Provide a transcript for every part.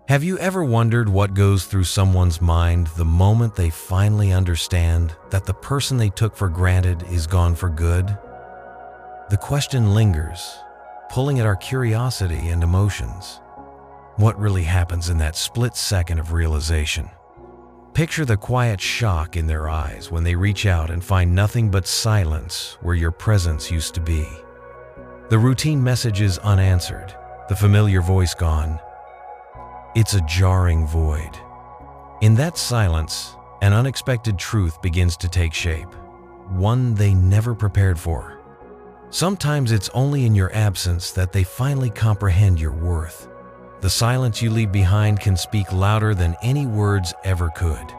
Have you ever wondered what goes through someone's mind the moment they finally understand that the person they took for granted is gone for good? The question lingers, pulling at our curiosity and emotions. What really happens in that split second of realization? Picture the quiet shock in their eyes when they reach out and find nothing but silence where your presence used to be. The routine message is unanswered, the familiar voice gone. It's a jarring void. In that silence, an unexpected truth begins to take shape, one they never prepared for. Sometimes it's only in your absence that they finally comprehend your worth. The silence you leave behind can speak louder than any words ever could.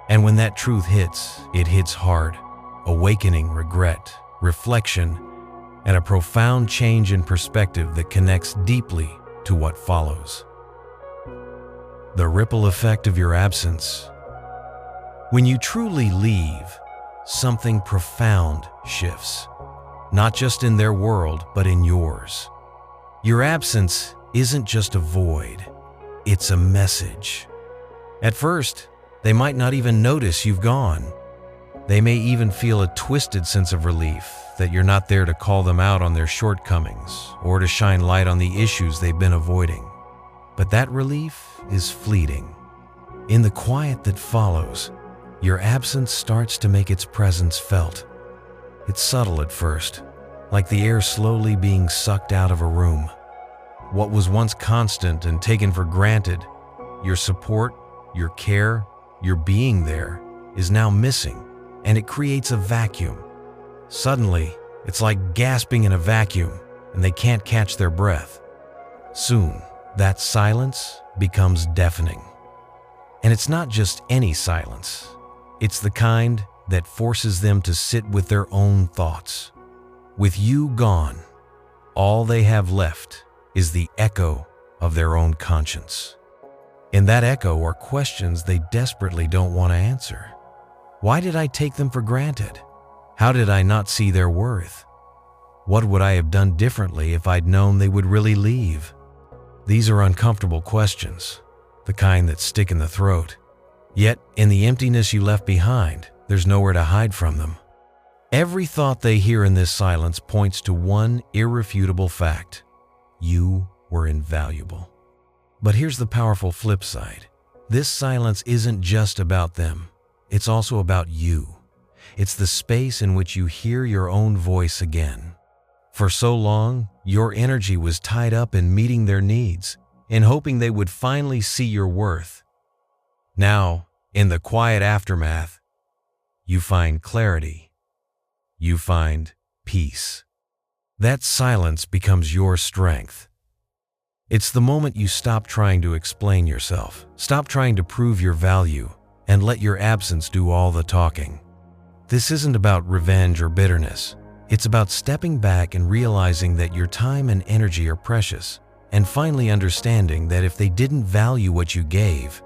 And when that truth hits, it hits hard, awakening regret, reflection, and a profound change in perspective that connects deeply to what follows. The ripple effect of your absence. When you truly leave, something profound shifts, not just in their world, but in yours. Your absence isn't just a void, it's a message. At first, they might not even notice you've gone. They may even feel a twisted sense of relief that you're not there to call them out on their shortcomings or to shine light on the issues they've been avoiding. But that relief is fleeting. In the quiet that follows, your absence starts to make its presence felt. It's subtle at first, like the air slowly being sucked out of a room. What was once constant and taken for granted, your support, your care, your being there, is now missing, and it creates a vacuum. Suddenly, it's like gasping in a vacuum, and they can't catch their breath. Soon, that silence becomes deafening. And it's not just any silence. It's the kind that forces them to sit with their own thoughts. With you gone, all they have left is the echo of their own conscience. In that echo are questions they desperately don't want to answer. Why did I take them for granted? How did I not see their worth? What would I have done differently if I'd known they would really leave? These are uncomfortable questions, the kind that stick in the throat. Yet, in the emptiness you left behind, there's nowhere to hide from them. Every thought they hear in this silence points to one irrefutable fact: you were invaluable. But here's the powerful flip side. This silence isn't just about them. It's also about you. It's the space in which you hear your own voice again. For so long, your energy was tied up in meeting their needs, in hoping they would finally see your worth. Now, in the quiet aftermath, you find clarity. You find peace. That silence becomes your strength. It's the moment you stop trying to explain yourself, stop trying to prove your value, and let your absence do all the talking. This isn't about revenge or bitterness. It's about stepping back and realizing that your time and energy are precious, and finally understanding that if they didn't value what you gave,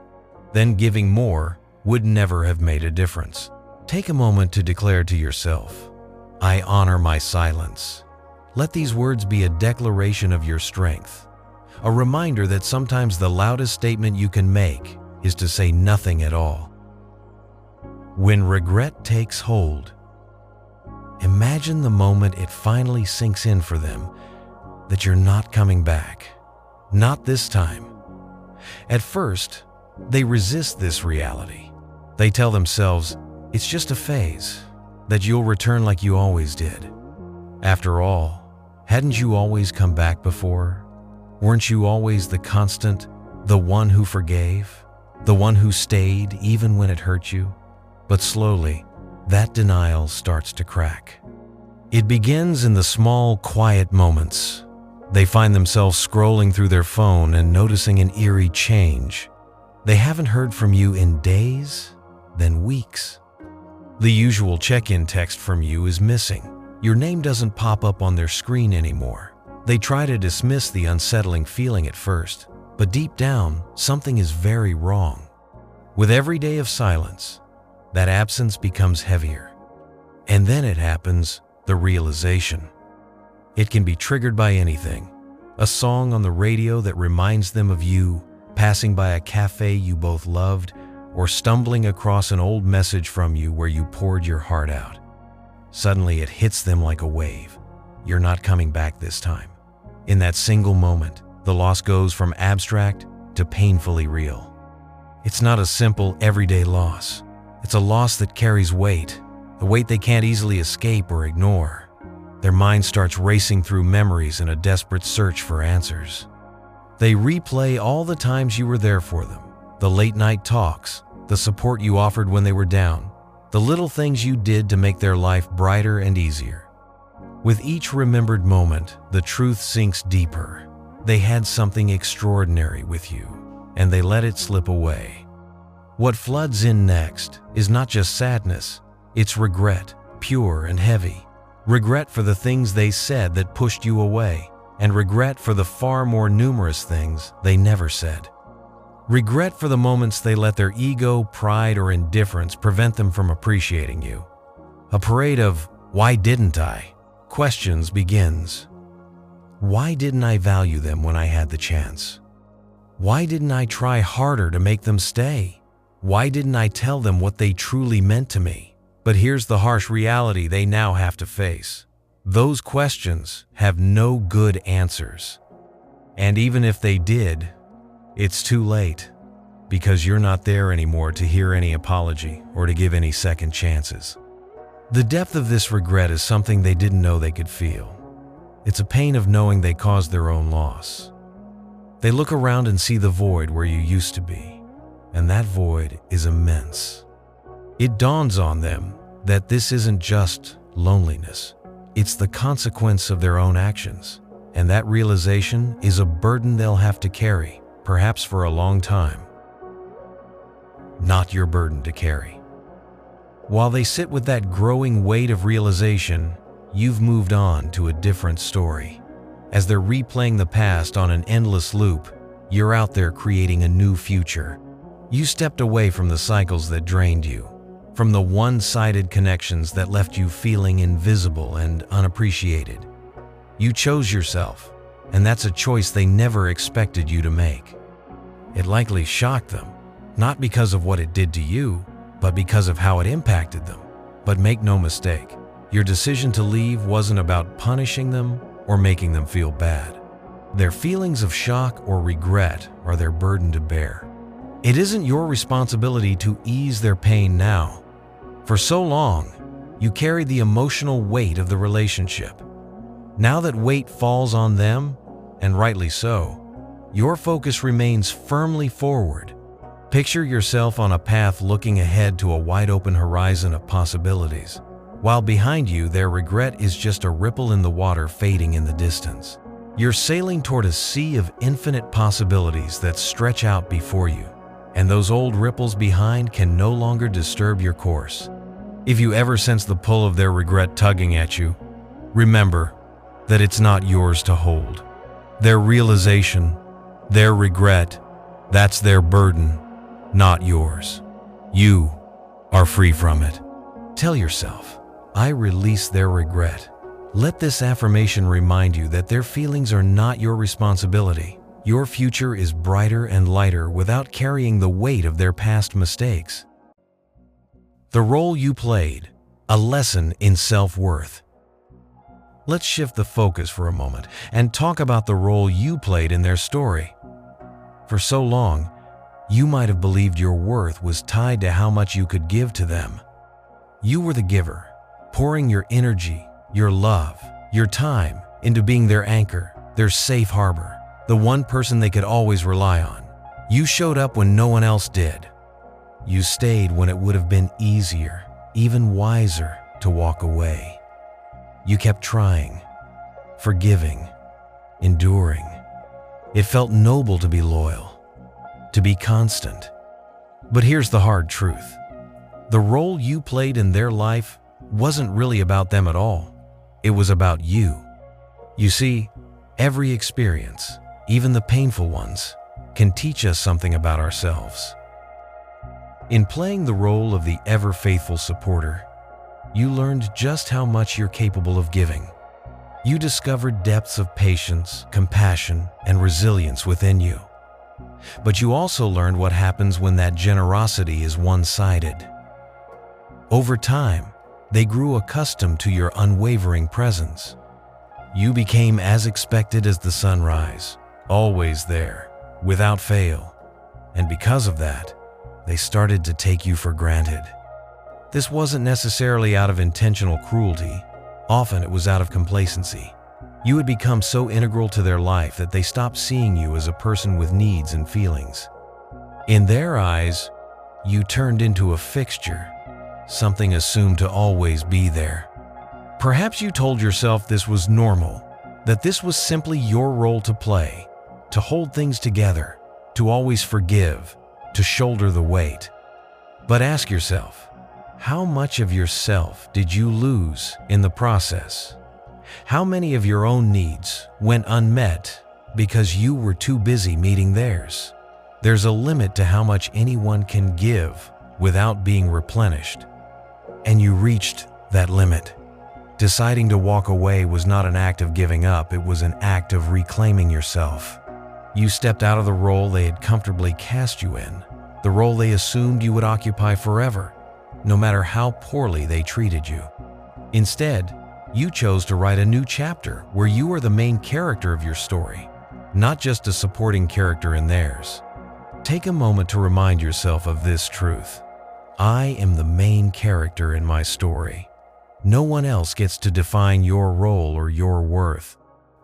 then giving more would never have made a difference. Take a moment to declare to yourself, "I honor my silence." Let these words be a declaration of your strength, a reminder that sometimes the loudest statement you can make is to say nothing at all. When regret takes hold, imagine the moment it finally sinks in for them that you're not coming back. Not this time. At first, they resist this reality. They tell themselves it's just a phase, that you'll return like you always did. After all, hadn't you always come back before? Weren't you always the constant, the one who forgave, the one who stayed even when it hurt you? But slowly, that denial starts to crack. It begins in the small, quiet moments. They find themselves scrolling through their phone and noticing an eerie change. They haven't heard from you in days, then weeks. The usual check-in text from you is missing. Your name doesn't pop up on their screen anymore. They try to dismiss the unsettling feeling at first, but deep down, something is very wrong. With every day of silence, that absence becomes heavier. And then it happens, the realization. It can be triggered by anything. A song on the radio that reminds them of you, passing by a cafe you both loved, or stumbling across an old message from you where you poured your heart out. Suddenly it hits them like a wave. You're not coming back this time. In that single moment, the loss goes from abstract to painfully real. It's not a simple, everyday loss. It's a loss that carries weight, a weight they can't easily escape or ignore. Their mind starts racing through memories in a desperate search for answers. They replay all the times you were there for them, the late-night talks, the support you offered when they were down, the little things you did to make their life brighter and easier. With each remembered moment, the truth sinks deeper. They had something extraordinary with you, and they let it slip away. What floods in next is not just sadness, it's regret, pure and heavy. Regret for the things they said that pushed you away, and regret for the far more numerous things they never said. Regret for the moments they let their ego, pride, or indifference prevent them from appreciating you. A parade of "why didn't I?" questions begins. Why didn't I value them when I had the chance? Why didn't I try harder to make them stay? Why didn't I tell them what they truly meant to me? But here's the harsh reality they now have to face. Those questions have no good answers. And even if they did, it's too late, because you're not there anymore to hear any apology or to give any second chances. The depth of this regret is something they didn't know they could feel. It's a pain of knowing they caused their own loss. They look around and see the void where you used to be, and that void is immense. It dawns on them that this isn't just loneliness. It's the consequence of their own actions, and that realization is a burden they'll have to carry, perhaps for a long time. Not your burden to carry. While they sit with that growing weight of realization, you've moved on to a different story. As they're replaying the past on an endless loop, you're out there creating a new future. You stepped away from the cycles that drained you, from the one-sided connections that left you feeling invisible and unappreciated. You chose yourself, and that's a choice they never expected you to make. It likely shocked them, not because of what it did to you, but because of how it impacted them. But make no mistake, your decision to leave wasn't about punishing them or making them feel bad. Their feelings of shock or regret are their burden to bear. It isn't your responsibility to ease their pain now. For so long, you carried the emotional weight of the relationship. Now that weight falls on them, and rightly so, your focus remains firmly forward. Picture yourself on a path looking ahead to a wide-open horizon of possibilities, while behind you their regret is just a ripple in the water fading in the distance. You're sailing toward a sea of infinite possibilities that stretch out before you, and those old ripples behind can no longer disturb your course. If you ever sense the pull of their regret tugging at you, remember that it's not yours to hold. Their realization, their regret, that's their burden, not yours. You are free from it. Tell yourself, I release their regret. Let this affirmation remind you that their feelings are not your responsibility. Your future is brighter and lighter without carrying the weight of their past mistakes. The role you played, a lesson in self-worth. Let's shift the focus for a moment and talk about the role you played in their story. For so long, you might have believed your worth was tied to how much you could give to them. You were the giver, pouring your energy, your love, your time into being their anchor, their safe harbor, the one person they could always rely on. You showed up when no one else did. You stayed when it would have been easier, even wiser, to walk away. You kept trying, forgiving, enduring. It felt noble to be loyal, to be constant. But here's the hard truth. The role you played in their life wasn't really about them at all. It was about you. You see, every experience, even the painful ones, can teach us something about ourselves. In playing the role of the ever-faithful supporter, you learned just how much you're capable of giving. You discovered depths of patience, compassion, and resilience within you. But you also learned what happens when that generosity is one-sided. Over time, they grew accustomed to your unwavering presence. You became as expected as the sunrise, always there, without fail. And because of that, they started to take you for granted. This wasn't necessarily out of intentional cruelty. Often it was out of complacency. You had become so integral to their life that they stopped seeing you as a person with needs and feelings. In their eyes, you turned into a fixture, something assumed to always be there. Perhaps you told yourself this was normal, that this was simply your role to play, to hold things together, to always forgive, to shoulder the weight. But ask yourself, how much of yourself did you lose in the process? How many of your own needs went unmet because you were too busy meeting theirs? There's a limit to how much anyone can give without being replenished. And you reached that limit. Deciding to walk away was not an act of giving up, it was an act of reclaiming yourself. You stepped out of the role they had comfortably cast you in, the role they assumed you would occupy forever, no matter how poorly they treated you. Instead, you chose to write a new chapter where you are the main character of your story, not just a supporting character in theirs. Take a moment to remind yourself of this truth. I am the main character in my story. No one else gets to define your role or your worth.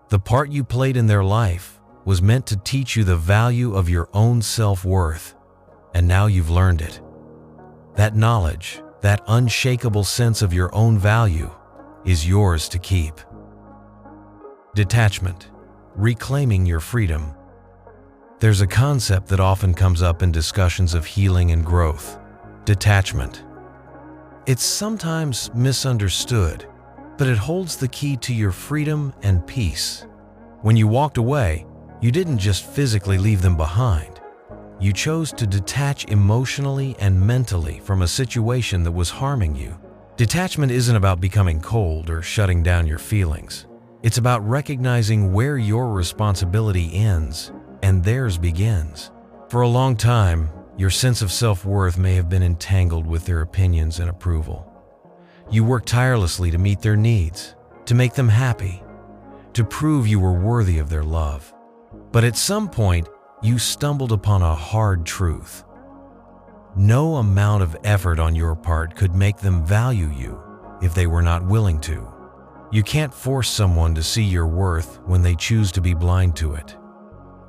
The part you played in their life was meant to teach you the value of your own self-worth, and now you've learned it. That knowledge, that unshakable sense of your own value, is yours to keep. Detachment, reclaiming your freedom. There's a concept that often comes up in discussions of healing and growth: detachment. It's sometimes misunderstood, but it holds the key to your freedom and peace. When you walked away, you didn't just physically leave them behind. You chose to detach emotionally and mentally from a situation that was harming you. Detachment isn't about becoming cold or shutting down your feelings. It's about recognizing where your responsibility ends and theirs begins. For a long time, your sense of self-worth may have been entangled with their opinions and approval. You worked tirelessly to meet their needs, to make them happy, to prove you were worthy of their love. But at some point, you stumbled upon a hard truth. No amount of effort on your part could make them value you if they were not willing to. You can't force someone to see your worth when they choose to be blind to it.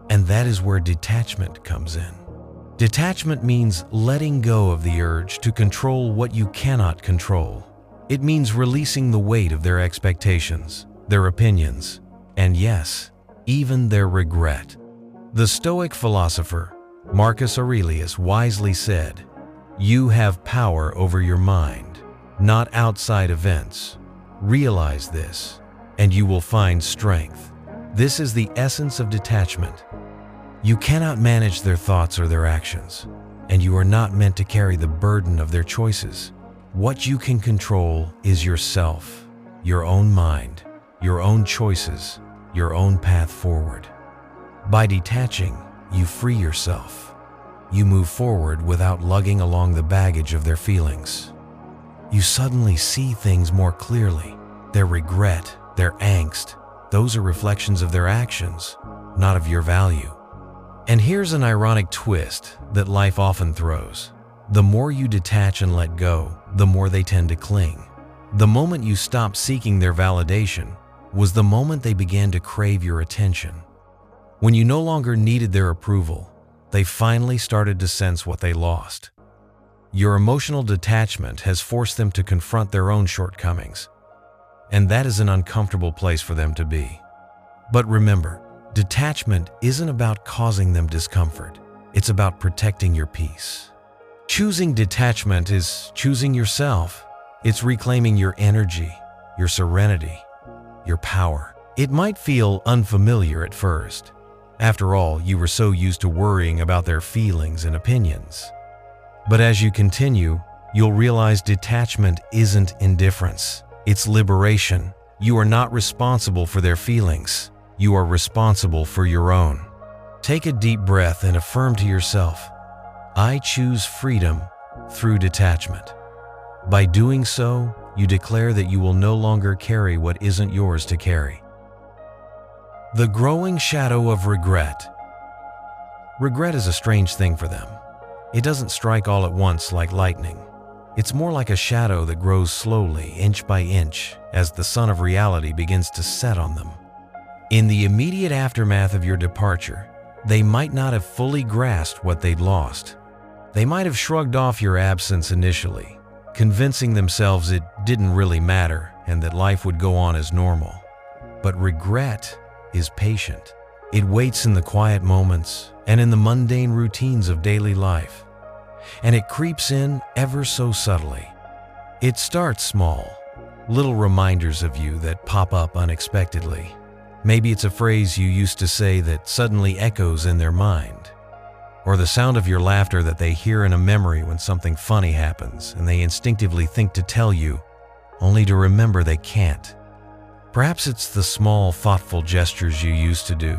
And that is where detachment comes in. Detachment means letting go of the urge to control what you cannot control. It means releasing the weight of their expectations, their opinions, and yes, even their regret. The Stoic philosopher Marcus Aurelius wisely said, "You have power over your mind, not outside events. Realize this, and you will find strength." This is the essence of detachment. You cannot manage their thoughts or their actions, and you are not meant to carry the burden of their choices. What you can control is yourself, your own mind, your own choices, your own path forward. By detaching, you free yourself. You move forward without lugging along the baggage of their feelings. You suddenly see things more clearly. Their regret, their angst, those are reflections of their actions, not of your value. And here's an ironic twist that life often throws. The more you detach and let go, the more they tend to cling. The moment you stopped seeking their validation was the moment they began to crave your attention. When you no longer needed their approval, they finally started to sense what they lost. Your emotional detachment has forced them to confront their own shortcomings, and that is an uncomfortable place for them to be. But remember, detachment isn't about causing them discomfort. It's about protecting your peace. Choosing detachment is choosing yourself. It's reclaiming your energy, your serenity, your power. It might feel unfamiliar at first. After all, you were so used to worrying about their feelings and opinions. But as you continue, you'll realize detachment isn't indifference. It's liberation. You are not responsible for their feelings. You are responsible for your own. Take a deep breath and affirm to yourself, I choose freedom through detachment. By doing so, you declare that you will no longer carry what isn't yours to carry. The growing shadow of regret. Regret is a strange thing for them. It doesn't strike all at once like lightning. It's more like a shadow that grows slowly, inch by inch, as the sun of reality begins to set on them. In the immediate aftermath of your departure, they might not have fully grasped what they'd lost. They might have shrugged off your absence initially, convincing themselves it didn't really matter and that life would go on as normal. But regret is patient. It waits in the quiet moments and in the mundane routines of daily life. And it creeps in ever so subtly. It starts small, little reminders of you that pop up unexpectedly. Maybe it's a phrase you used to say that suddenly echoes in their mind, or the sound of your laughter that they hear in a memory when something funny happens and they instinctively think to tell you, only to remember they can't. Perhaps it's the small, thoughtful gestures you used to do,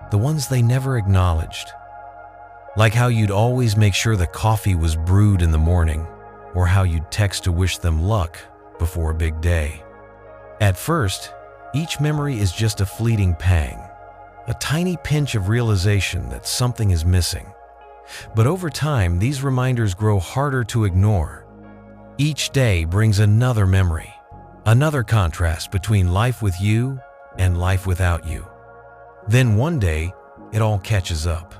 the ones they never acknowledged, like how you'd always make sure the coffee was brewed in the morning, or how you'd text to wish them luck before a big day. At first, each memory is just a fleeting pang, a tiny pinch of realization that something is missing. But over time, these reminders grow harder to ignore. Each day brings another memory, another contrast between life with you and life without you. Then one day, it all catches up.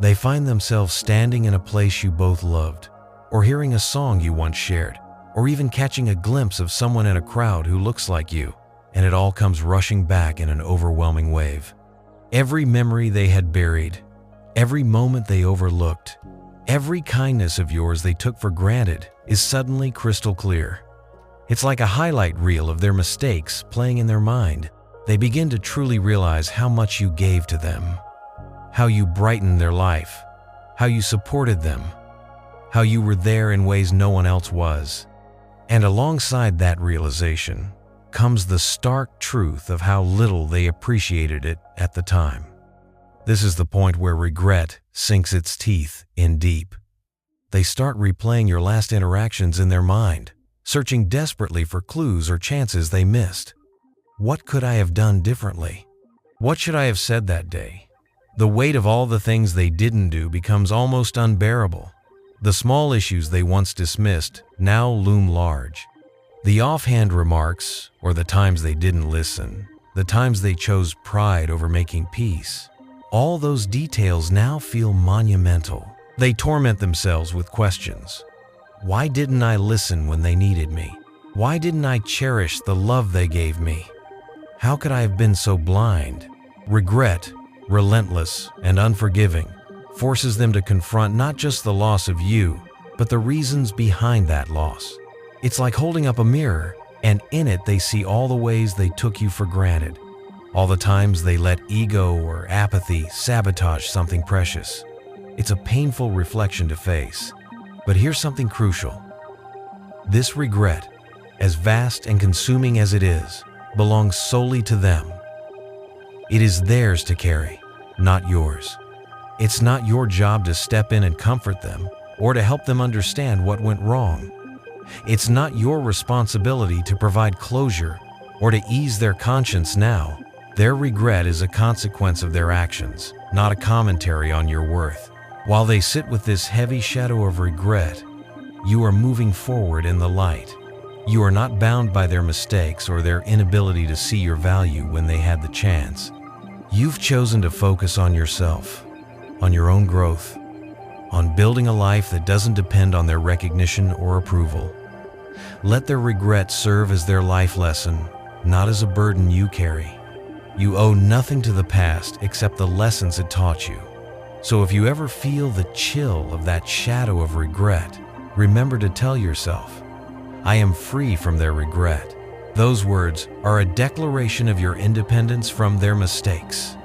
They find themselves standing in a place you both loved, or hearing a song you once shared, or even catching a glimpse of someone in a crowd who looks like you, and it all comes rushing back in an overwhelming wave. Every memory they had buried, every moment they overlooked, every kindness of yours they took for granted is suddenly crystal clear. It's like a highlight reel of their mistakes playing in their mind. They begin to truly realize how much you gave to them, how you brightened their life, how you supported them, how you were there in ways no one else was. And alongside that realization comes the stark truth of how little they appreciated it at the time. This is the point where regret sinks its teeth in deep. They start replaying your last interactions in their mind, searching desperately for clues or chances they missed. What could I have done differently? What should I have said that day? The weight of all the things they didn't do becomes almost unbearable. The small issues they once dismissed now loom large. The offhand remarks, or the times they didn't listen, the times they chose pride over making peace, all those details now feel monumental. They torment themselves with questions. Why didn't I listen when they needed me? Why didn't I cherish the love they gave me? How could I have been so blind? Regret, relentless and unforgiving, forces them to confront not just the loss of you, but the reasons behind that loss. It's like holding up a mirror, and in it they see all the ways they took you for granted, all the times they let ego or apathy sabotage something precious. It's a painful reflection to face. But here's something crucial. This regret, as vast and consuming as it is, belongs solely to them. It is theirs to carry, not yours. It's not your job to step in and comfort them or to help them understand what went wrong. It's not your responsibility to provide closure or to ease their conscience now. Their regret is a consequence of their actions, not a commentary on your worth. While they sit with this heavy shadow of regret, you are moving forward in the light. You are not bound by their mistakes or their inability to see your value when they had the chance. You've chosen to focus on yourself, on your own growth, on building a life that doesn't depend on their recognition or approval. Let their regret serve as their life lesson, not as a burden you carry. You owe nothing to the past except the lessons it taught you. So if you ever feel the chill of that shadow of regret, remember to tell yourself, I am free from their regret. Those words are a declaration of your independence from their mistakes.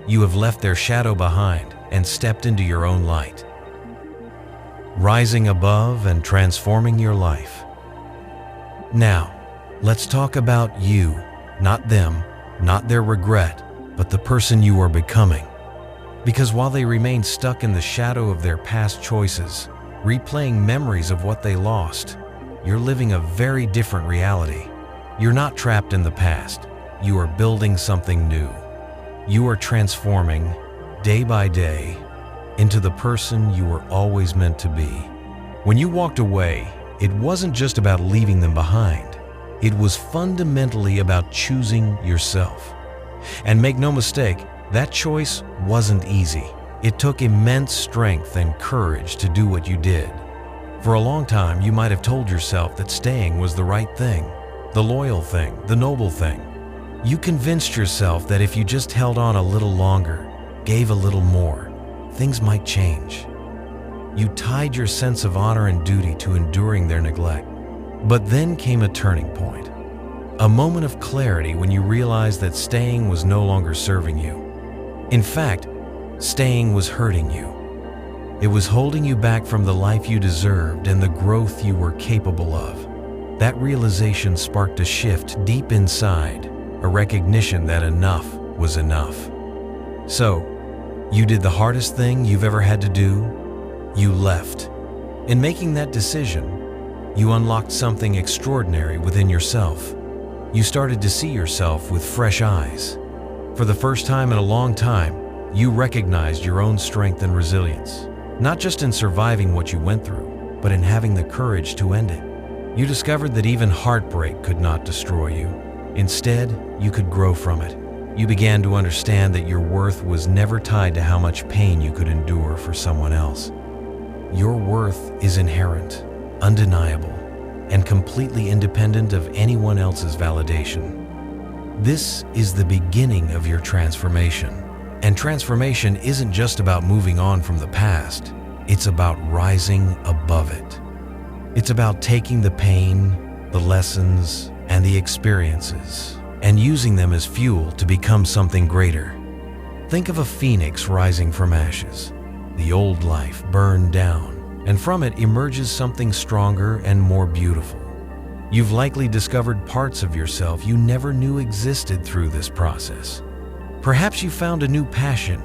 You have left their shadow behind and stepped into your own light, rising above and transforming your life. Now, let's talk about you, not them, not their regret, but the person you are becoming. Because while they remain stuck in the shadow of their past choices, replaying memories of what they lost, you're living a very different reality. You're not trapped in the past. You are building something new. You are transforming, day by day, into the person you were always meant to be. When you walked away, it wasn't just about leaving them behind. It was fundamentally about choosing yourself. And make no mistake, that choice wasn't easy. It took immense strength and courage to do what you did. For a long time, you might have told yourself that staying was the right thing, the loyal thing, the noble thing. You convinced yourself that if you just held on a little longer, gave a little more, things might change. You tied your sense of honor and duty to enduring their neglect. But then came a turning point. A moment of clarity when you realized that staying was no longer serving you. In fact, staying was hurting you. It was holding you back from the life you deserved and the growth you were capable of. That realization sparked a shift deep inside, a recognition that enough was enough. So, you did the hardest thing you've ever had to do. You left. In making that decision, you unlocked something extraordinary within yourself. You started to see yourself with fresh eyes. For the first time in a long time, you recognized your own strength and resilience, not just in surviving what you went through, but in having the courage to end it. You discovered that even heartbreak could not destroy you. Instead, you could grow from it. You began to understand that your worth was never tied to how much pain you could endure for someone else. Your worth is inherent, undeniable, and completely independent of anyone else's validation. This is the beginning of your transformation. And transformation isn't just about moving on from the past, it's about rising above it. It's about taking the pain, the lessons, and the experiences, and using them as fuel to become something greater. Think of a phoenix rising from ashes. The old life burned down, and from it emerges something stronger and more beautiful. You've likely discovered parts of yourself you never knew existed through this process. Perhaps you found a new passion,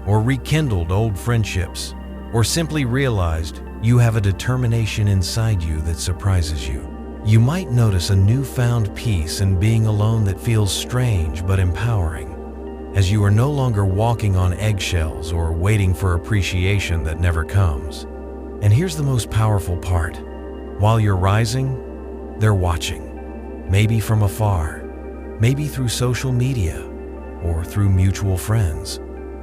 or rekindled old friendships, or simply realized you have a determination inside you that surprises you. You might notice a newfound peace in being alone that feels strange but empowering, as you are no longer walking on eggshells or waiting for appreciation that never comes. And here's the most powerful part. While you're rising, they're watching, maybe from afar, maybe through social media, or through mutual friends,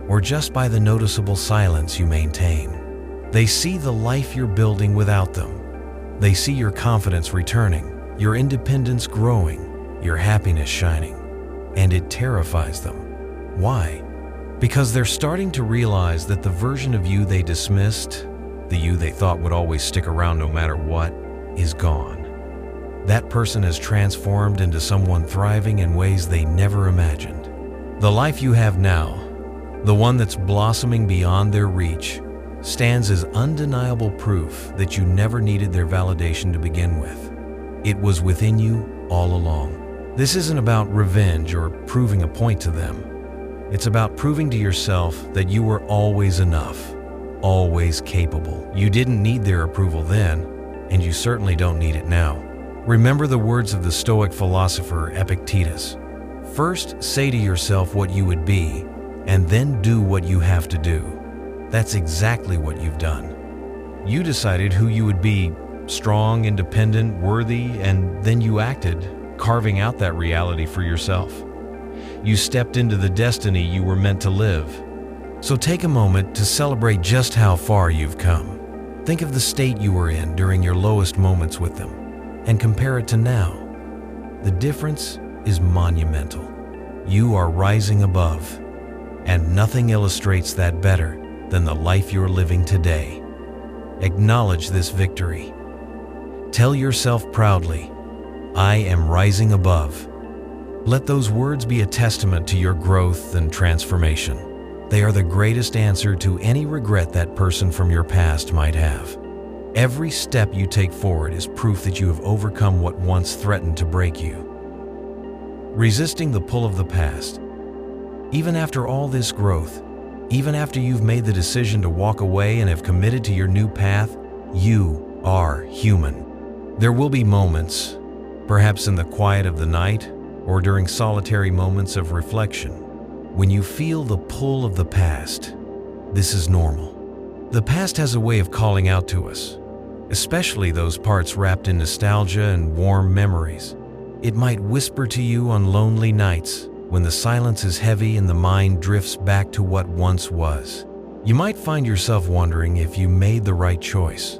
or just by the noticeable silence you maintain. They see the life you're building without them. They see your confidence returning, your independence growing, your happiness shining, and it terrifies them. Why? Because they're starting to realize that the version of you they dismissed, the you they thought would always stick around no matter what, is gone. That person has transformed into someone thriving in ways they never imagined. The life you have now, the one that's blossoming beyond their reach, stands as undeniable proof that you never needed their validation to begin with. It was within you all along. This isn't about revenge or proving a point to them. It's about proving to yourself that you were always enough, always capable. You didn't need their approval then, and you certainly don't need it now. Remember the words of the Stoic philosopher Epictetus. First, say to yourself what you would be, and then do what you have to do. That's exactly what you've done. You decided who you would be, strong, independent, worthy, and then you acted, carving out that reality for yourself. You stepped into the destiny you were meant to live. So take a moment to celebrate just how far you've come. Think of the state you were in during your lowest moments with them, and compare it to now. The difference is monumental. You are rising above, and nothing illustrates that better than the life you're living today. Acknowledge this victory. Tell yourself proudly, I am rising above. Let those words be a testament to your growth and transformation. They are the greatest answer to any regret that person from your past might have. Every step you take forward is proof that you have overcome what once threatened to break you. Resisting the pull of the past. Even after all this growth, Even after you've made the decision to walk away and have committed to your new path, you are human. There will be moments, perhaps in the quiet of the night or during solitary moments of reflection, when you feel the pull of the past. This is normal. The past has a way of calling out to us, especially those parts wrapped in nostalgia and warm memories. It might whisper to you on lonely nights when the silence is heavy and the mind drifts back to what once was. You might find yourself wondering if you made the right choice.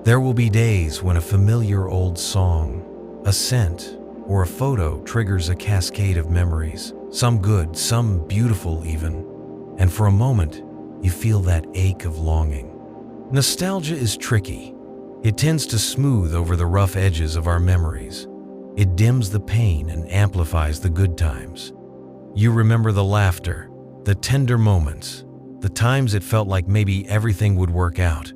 There will be days when a familiar old song, a scent, or a photo triggers a cascade of memories, some good, some beautiful even, and for a moment, you feel that ache of longing. Nostalgia is tricky. It tends to smooth over the rough edges of our memories. It dims the pain and amplifies the good times. You remember the laughter, the tender moments, the times it felt like maybe everything would work out.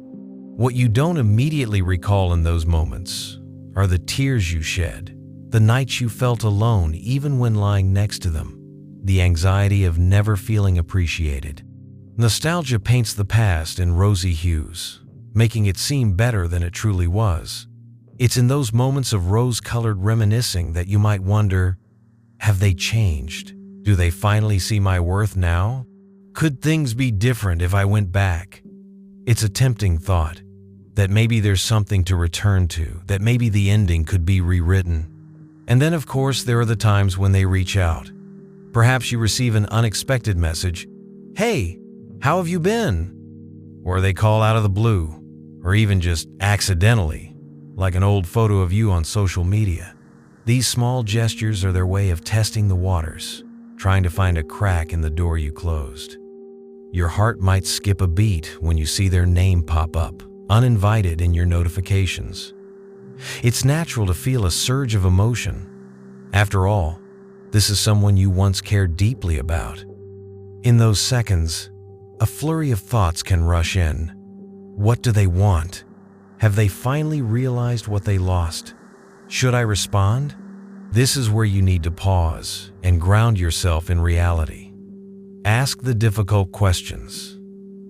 What you don't immediately recall in those moments are the tears you shed, the nights you felt alone even when lying next to them, the anxiety of never feeling appreciated. Nostalgia paints the past in rosy hues, making it seem better than it truly was. It's in those moments of rose-colored reminiscing that you might wonder, have they changed? Do they finally see my worth now? Could things be different if I went back? It's a tempting thought, that maybe there's something to return to, that maybe the ending could be rewritten. And then, of course, there are the times when they reach out. Perhaps you receive an unexpected message, "Hey, how have you been?" Or they call out of the blue, or even just accidentally, like an old photo of you on social media. These small gestures are their way of testing the waters, trying to find a crack in the door you closed. Your heart might skip a beat when you see their name pop up, uninvited in your notifications. It's natural to feel a surge of emotion. After all, this is someone you once cared deeply about. In those seconds, a flurry of thoughts can rush in. What do they want? Have they finally realized what they lost? Should I respond? This is where you need to pause and ground yourself in reality. Ask the difficult questions.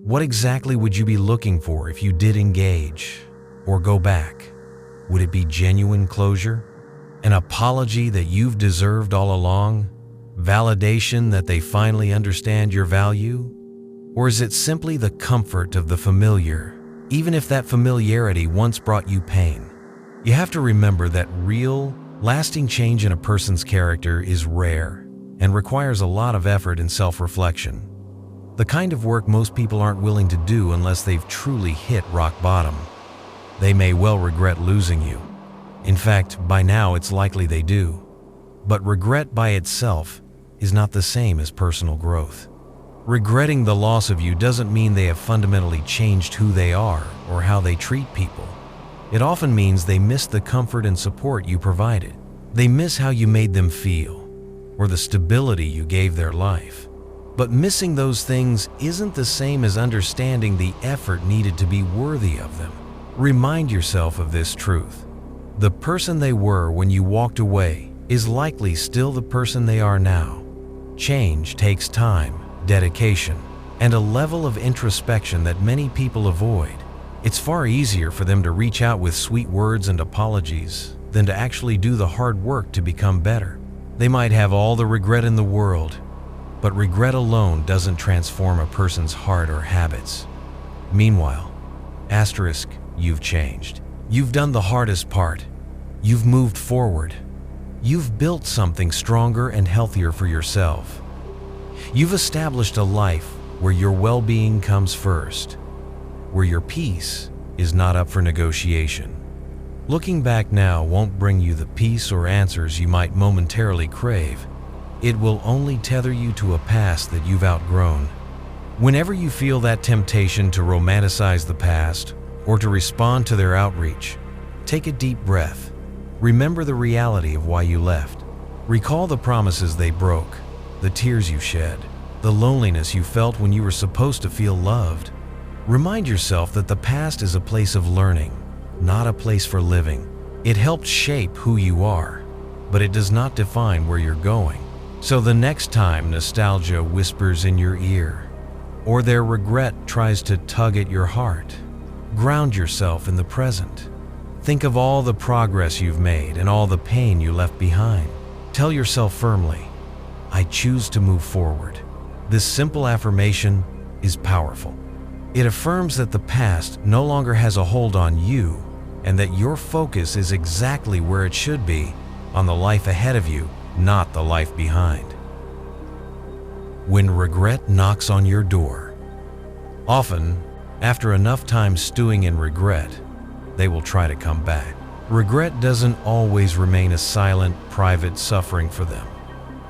What exactly would you be looking for if you did engage or go back? Would it be genuine closure? An apology that you've deserved all along? Validation that they finally understand your value? Or is it simply the comfort of the familiar, even if that familiarity once brought you pain? You have to remember that real, lasting change in a person's character is rare and requires a lot of effort and self-reflection. The kind of work most people aren't willing to do unless they've truly hit rock bottom. They may well regret losing you. In fact, by now it's likely they do. But regret by itself is not the same as personal growth. Regretting the loss of you doesn't mean they have fundamentally changed who they are or how they treat people. It often means they miss the comfort and support you provided. They miss how you made them feel, or the stability you gave their life. But missing those things isn't the same as understanding the effort needed to be worthy of them. Remind yourself of this truth. The person they were when you walked away is likely still the person they are now. Change takes time, dedication, and a level of introspection that many people avoid. It's far easier for them to reach out with sweet words and apologies than to actually do the hard work to become better. They might have all the regret in the world, but regret alone doesn't transform a person's heart or habits. Meanwhile, asterisk, you've changed. You've done the hardest part. You've moved forward. You've built something stronger and healthier for yourself. You've established a life where your well-being comes first, where your peace is not up for negotiation. Looking back now won't bring you the peace or answers you might momentarily crave. It will only tether you to a past that you've outgrown. Whenever you feel that temptation to romanticize the past or to respond to their outreach, take a deep breath. Remember the reality of why you left. Recall the promises they broke, the tears you shed, the loneliness you felt when you were supposed to feel loved. Remind yourself that the past is a place of learning, not a place for living. It helped shape who you are, but it does not define where you're going. So the next time nostalgia whispers in your ear, or their regret tries to tug at your heart. Ground yourself in the present. Think of all the progress you've made and all the pain you left behind. Tell yourself firmly, I choose to move forward. This simple affirmation is powerful. It affirms that the past no longer has a hold on you and that your focus is exactly where it should be, on the life ahead of you, not the life behind. When regret knocks on your door. Often, after enough time stewing in regret, they will try to come back. Regret doesn't always remain a silent, private suffering for them.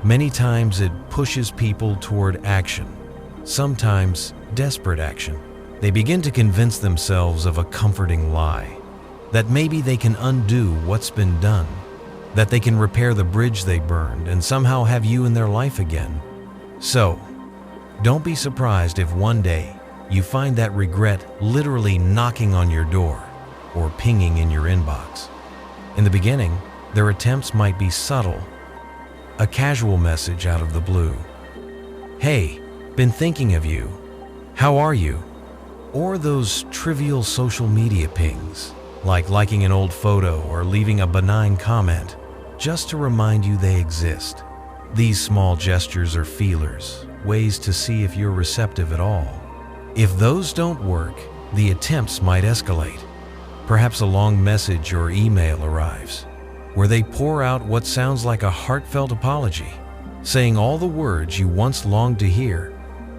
Many times it pushes people toward action, sometimes desperate action. They begin to convince themselves of a comforting lie, that maybe they can undo what's been done, that they can repair the bridge they burned and somehow have you in their life again. So, don't be surprised if one day you find that regret literally knocking on your door or pinging in your inbox. In the beginning, their attempts might be subtle. A casual message out of the blue. Hey, been thinking of you. How are you? Or those trivial social media pings, like liking an old photo or leaving a benign comment, just to remind you they exist. These small gestures are feelers, ways to see if you're receptive at all. If those don't work, the attempts might escalate. Perhaps a long message or email arrives, where they pour out what sounds like a heartfelt apology, saying all the words you once longed to hear.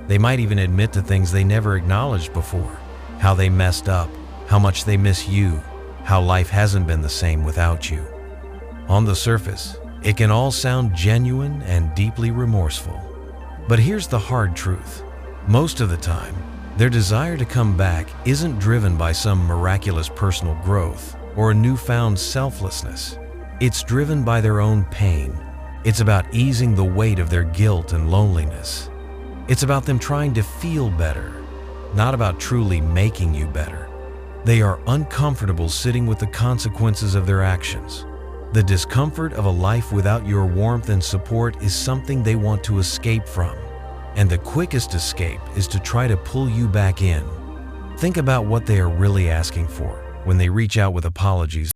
They might even admit to things they never acknowledged before, how they messed up, how much they miss you, how life hasn't been the same without you. On the surface, it can all sound genuine and deeply remorseful. But here's the hard truth. Most of the time, their desire to come back isn't driven by some miraculous personal growth or a newfound selflessness. It's driven by their own pain. It's about easing the weight of their guilt and loneliness. It's about them trying to feel better, not about truly making you better. They are uncomfortable sitting with the consequences of their actions. The discomfort of a life without your warmth and support is something they want to escape from. And the quickest escape is to try to pull you back in. Think about what they are really asking for when they reach out with apologies.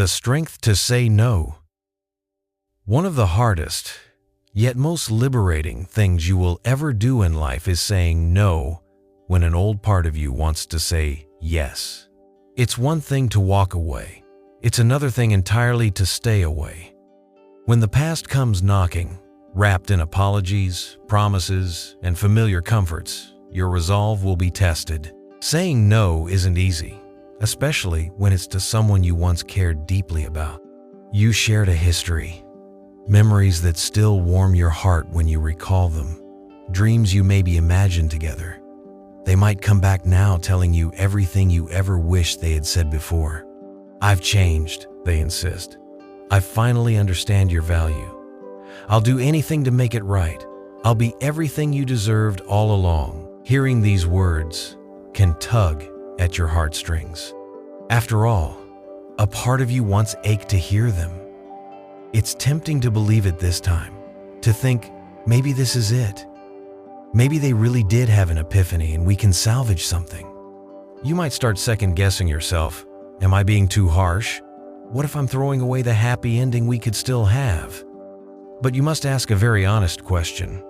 The strength to say no. One of the hardest, yet most liberating things you will ever do in life is saying no when an old part of you wants to say yes. It's one thing to walk away. It's another thing entirely to stay away. When the past comes knocking, wrapped in apologies, promises, and familiar comforts, your resolve will be tested. Saying no isn't easy, especially when it's to someone you once cared deeply about. You shared a history, memories that still warm your heart when you recall them, dreams you maybe imagined together. They might come back now telling you everything you ever wished they had said before. "I've changed," they insist. "I finally understand your value. I'll do anything to make it right. I'll be everything you deserved all along." Hearing these words can tug at your heartstrings. After all, a part of you once ached to hear them. It's tempting to believe it this time, to think, maybe this is it. Maybe they really did have an epiphany and we can salvage something. You might start second-guessing yourself. Am I being too harsh? What if I'm throwing away the happy ending we could still have? But you must ask a very honest question.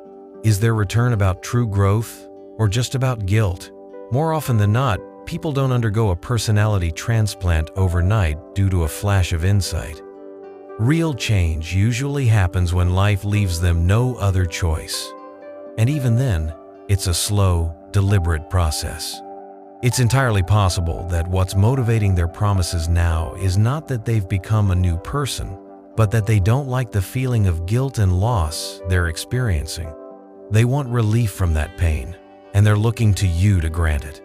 Is their return about true growth or just about guilt? More often than not, people don't undergo a personality transplant overnight due to a flash of insight. Real change usually happens when life leaves them no other choice. And even then, it's a slow, deliberate process. It's entirely possible that what's motivating their promises now is not that they've become a new person, but that they don't like the feeling of guilt and loss they're experiencing. They want relief from that pain, and they're looking to you to grant it.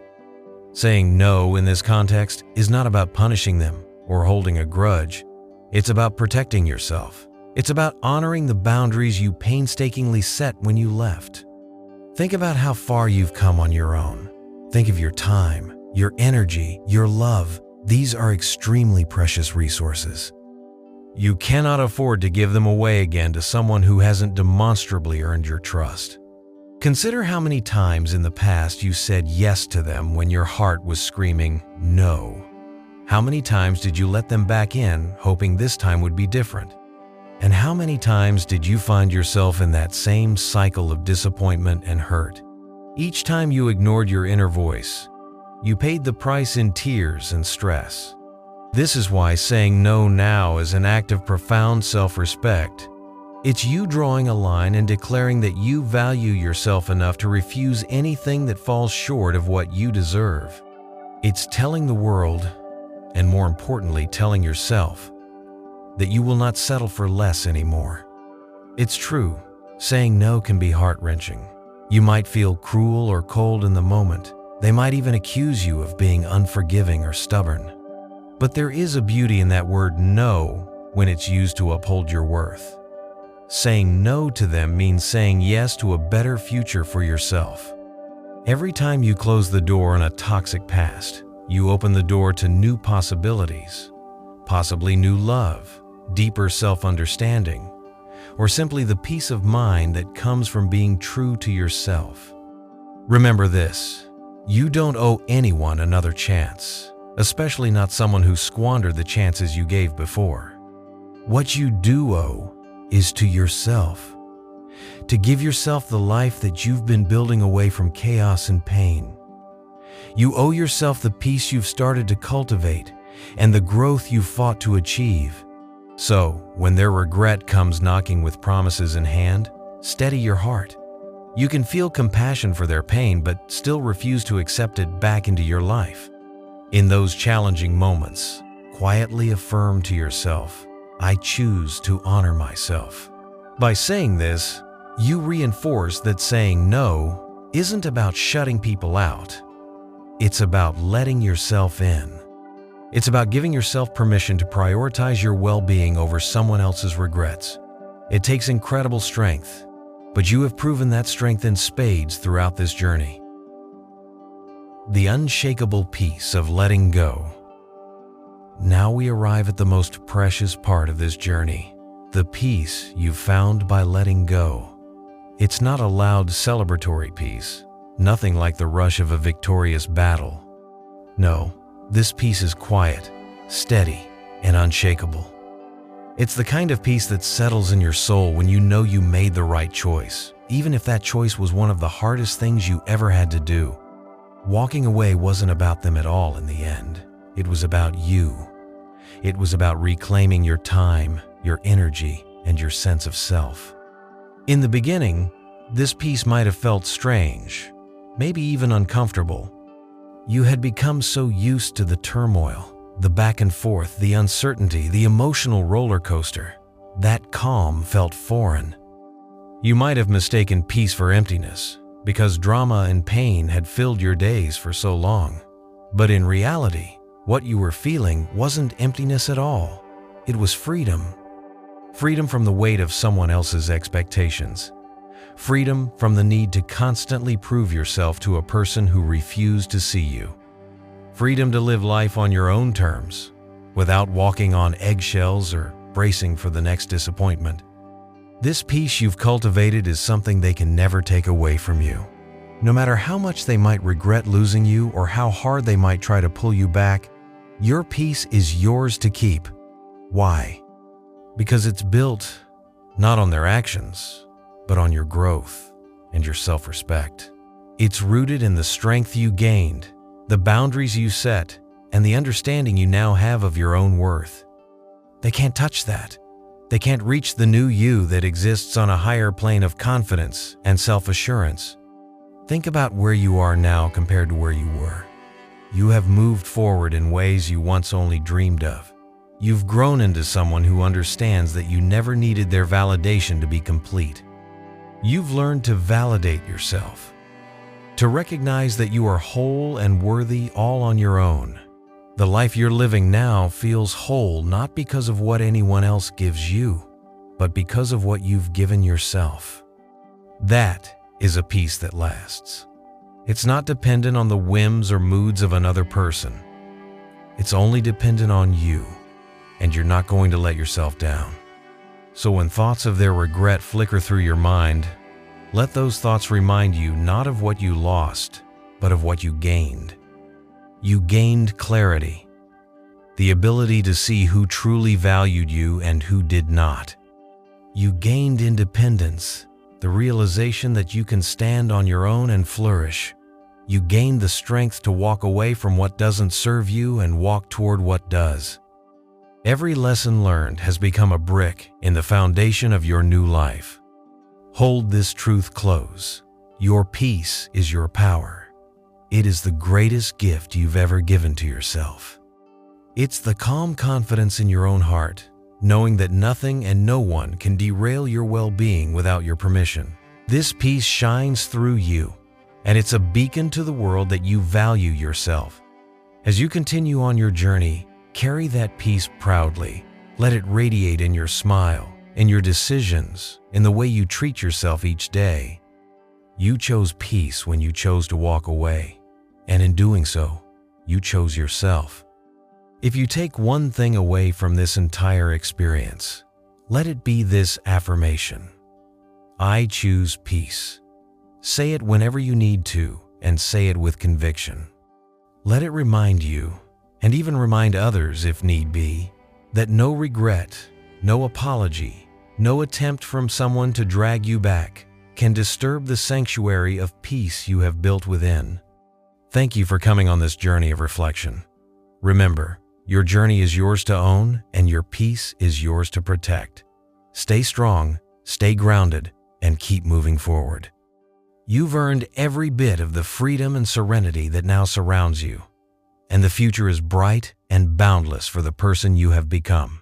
Saying no in this context is not about punishing them or holding a grudge. It's about protecting yourself. It's about honoring the boundaries you painstakingly set when you left. Think about how far you've come on your own. Think of your time, your energy, your love. These are extremely precious resources. You cannot afford to give them away again to someone who hasn't demonstrably earned your trust. Consider how many times in the past you said yes to them when your heart was screaming no. How many times did you let them back in, hoping this time would be different? And how many times did you find yourself in that same cycle of disappointment and hurt? Each time you ignored your inner voice, you paid the price in tears and stress. This is why saying no now is an act of profound self-respect. It's you drawing a line and declaring that you value yourself enough to refuse anything that falls short of what you deserve. It's telling the world, and more importantly, telling yourself, that you will not settle for less anymore. It's true, saying no can be heart-wrenching. You might feel cruel or cold in the moment. They might even accuse you of being unforgiving or stubborn. But there is a beauty in that word no when it's used to uphold your worth. Saying no to them means saying yes to a better future for yourself. Every time you close the door on a toxic past, you open the door to new possibilities, possibly new love, deeper self-understanding, or simply the peace of mind that comes from being true to yourself. Remember this, you don't owe anyone another chance, especially not someone who squandered the chances you gave before. What you do owe is to yourself, to give yourself the life that you've been building away from chaos and pain. You owe yourself the peace you've started to cultivate and the growth you've fought to achieve. So, when their regret comes knocking with promises in hand, steady your heart. You can feel compassion for their pain, but still refuse to accept it back into your life. In those challenging moments, quietly affirm to yourself, I choose to honor myself. By saying this, you reinforce that saying no isn't about shutting people out. It's about letting yourself in. It's about giving yourself permission to prioritize your well-being over someone else's regrets. It takes incredible strength, but you have proven that strength in spades throughout this journey. The unshakable peace of letting go. Now we arrive at the most precious part of this journey, the peace you've found by letting go. It's not a loud celebratory peace, nothing like the rush of a victorious battle. No, this peace is quiet, steady, and unshakable. It's the kind of peace that settles in your soul when you know you made the right choice, even if that choice was one of the hardest things you ever had to do. Walking away wasn't about them at all in the end. It was about you. It was about reclaiming your time, your energy, and your sense of self. In the beginning, this peace might have felt strange, maybe even uncomfortable. You had become so used to the turmoil, the back and forth, the uncertainty, the emotional roller coaster. That calm felt foreign. You might have mistaken peace for emptiness, because drama and pain had filled your days for so long. But in reality, what you were feeling wasn't emptiness at all. It was freedom. Freedom from the weight of someone else's expectations. Freedom from the need to constantly prove yourself to a person who refused to see you. Freedom to live life on your own terms, without walking on eggshells or bracing for the next disappointment. This peace you've cultivated is something they can never take away from you. No matter how much they might regret losing you or how hard they might try to pull you back, your peace is yours to keep. Why? Because it's built not on their actions, but on your growth and your self-respect. It's rooted in the strength you gained, the boundaries you set, and the understanding you now have of your own worth. They can't touch that. They can't reach the new you that exists on a higher plane of confidence and self-assurance. Think about where you are now compared to where you were. You have moved forward in ways you once only dreamed of. You've grown into someone who understands that you never needed their validation to be complete. You've learned to validate yourself, to recognize that you are whole and worthy all on your own. The life you're living now feels whole not because of what anyone else gives you, but because of what you've given yourself. That is a peace that lasts. It's not dependent on the whims or moods of another person. It's only dependent on you, and you're not going to let yourself down. So when thoughts of their regret flicker through your mind, let those thoughts remind you not of what you lost, but of what you gained. You gained clarity, the ability to see who truly valued you and who did not. You gained independence, the realization that you can stand on your own and flourish. You gained the strength to walk away from what doesn't serve you and walk toward what does. Every lesson learned has become a brick in the foundation of your new life. Hold this truth close. Your peace is your power. It is the greatest gift you've ever given to yourself. It's the calm confidence in your own heart, knowing that nothing and no one can derail your well-being without your permission. This peace shines through you, and it's a beacon to the world that you value yourself. As you continue on your journey, carry that peace proudly. Let it radiate in your smile, in your decisions, in the way you treat yourself each day. You chose peace when you chose to walk away, and in doing so, you chose yourself. If you take one thing away from this entire experience, let it be this affirmation: I choose peace. Say it whenever you need to, and say it with conviction. Let it remind you, and even remind others if need be, that no regret, no apology, no attempt from someone to drag you back can disturb the sanctuary of peace you have built within. Thank you for coming on this journey of reflection. Remember, your journey is yours to own, and your peace is yours to protect. Stay strong, stay grounded, and keep moving forward. You've earned every bit of the freedom and serenity that now surrounds you, and the future is bright and boundless for the person you have become.